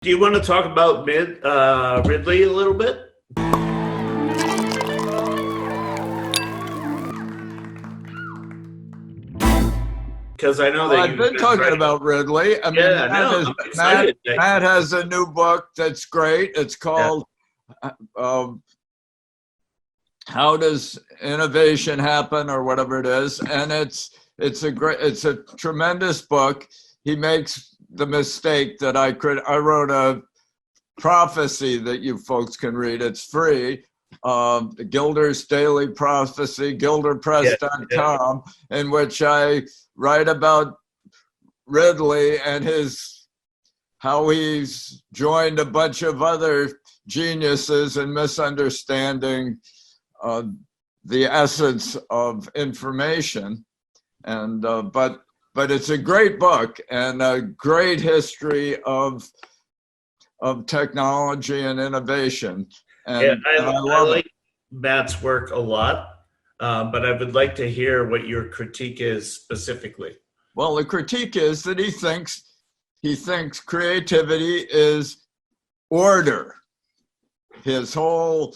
Do you want to talk about Ridley a little bit? Because I know that I've been talking about Ridley. I mean, Yeah, I know. I'm excited. Matt has a new book that's great. It's called "How Does Innovation Happen?" or whatever it is, and it's a tremendous book. He makes the mistake that I wrote a prophecy that you folks can read. It's free. Gilder's Daily Prophecy, gilderpress.com, in which I write about Ridley and how he's joined a bunch of other geniuses in misunderstanding the essence of information. And but it's a great book and a great history of technology and innovation. And I like Matt's work a lot, but I would like to hear what your critique is specifically. Well, the critique is that he thinks creativity is order. His whole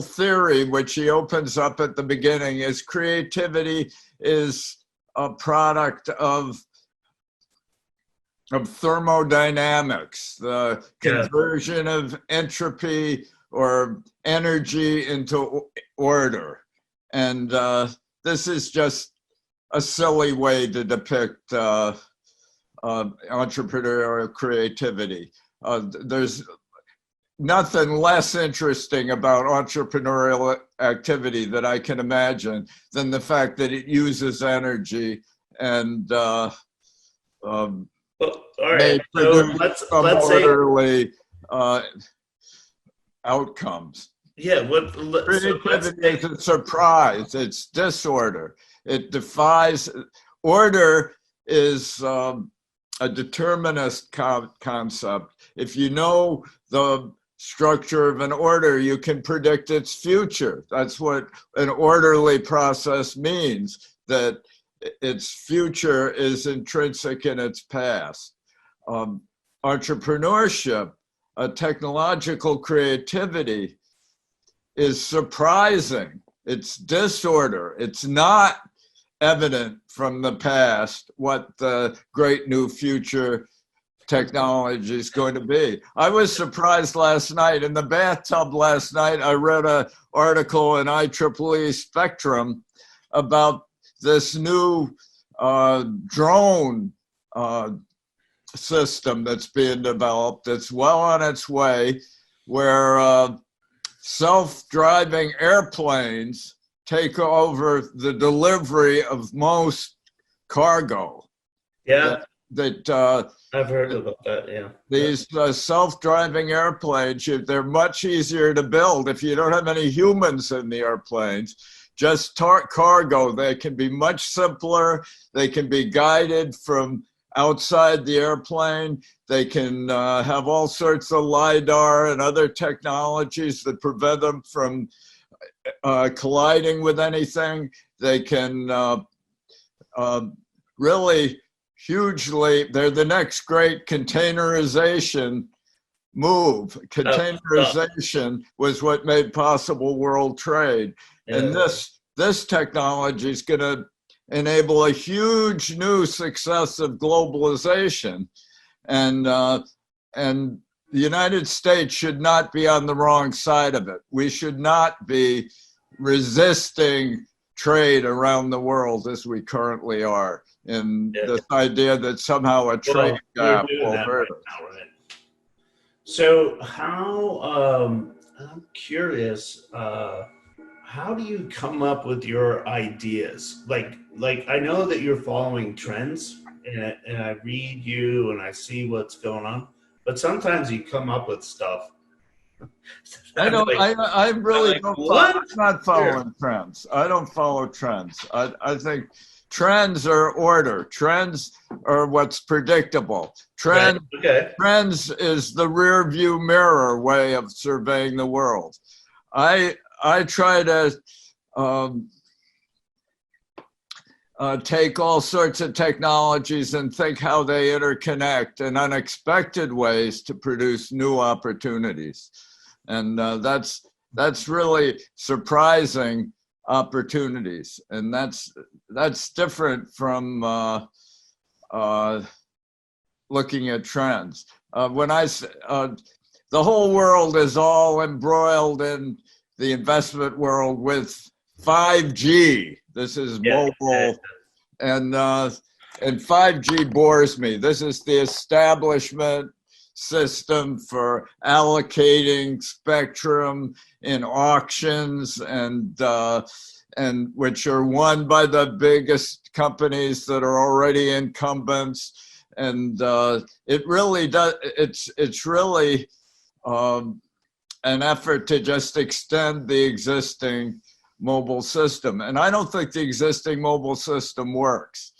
theory, which he opens up at the beginning, is creativity is a product of thermodynamics, the conversion of entropy or energy into order. And this is just a silly way to depict entrepreneurial creativity. There's nothing less interesting about entrepreneurial activity that I can imagine than the fact that it uses energy and right. So let's orderly outcomes. Yeah, creativity is a surprise. It's disorder. It defies order. Is a determinist concept. If you know the structure of an order, you can predict its future. That's what an orderly process means, that its future is intrinsic in its past. Entrepreneurship, technological creativity, is surprising. It's disorder. It's not evident from the past what the great new future technology is going to be. I was surprised last night in the bathtub last night. I read an article in IEEE Spectrum about this new drone system that's being developed. That's well on its way, where self-driving airplanes take over the delivery of most cargo. Yeah. That I've heard about that, yeah. These self-driving airplanes, they're much easier to build if you don't have any humans in the airplanes. Just cargo, they can be much simpler. They can be guided from outside the airplane. They can have all sorts of LiDAR and other technologies that prevent them from colliding with anything. They can really hugely, they're the next great containerization move. Containerization was what made possible world trade. Yeah. And this technology is going to enable a huge new success of globalization. And the United States should not be on the wrong side of it. We should not be resisting trade around the world as we currently are, in this idea that somehow a trade gap will hurt us. Right? So how, I'm curious, how do you come up with your ideas? Like I know that you're following trends, and I read you and I see what's going on, but sometimes you come up with stuff. I don't. I really don't. I'm not following trends. I don't follow trends. I think trends are order. Trends are what's predictable. Trends is the rear view mirror way of surveying the world. I try to take all sorts of technologies and think how they interconnect in unexpected ways to produce new opportunities. And that's really surprising opportunities. And that's different from looking at trends. The whole world is all embroiled in the investment world with 5G. This is mobile, and 5G bores me. This is the establishment system for allocating spectrum in auctions, and which are won by the biggest companies that are already incumbents. And it really does. It's really an effort to just extend the existing mobile system. And I don't think the existing mobile system works.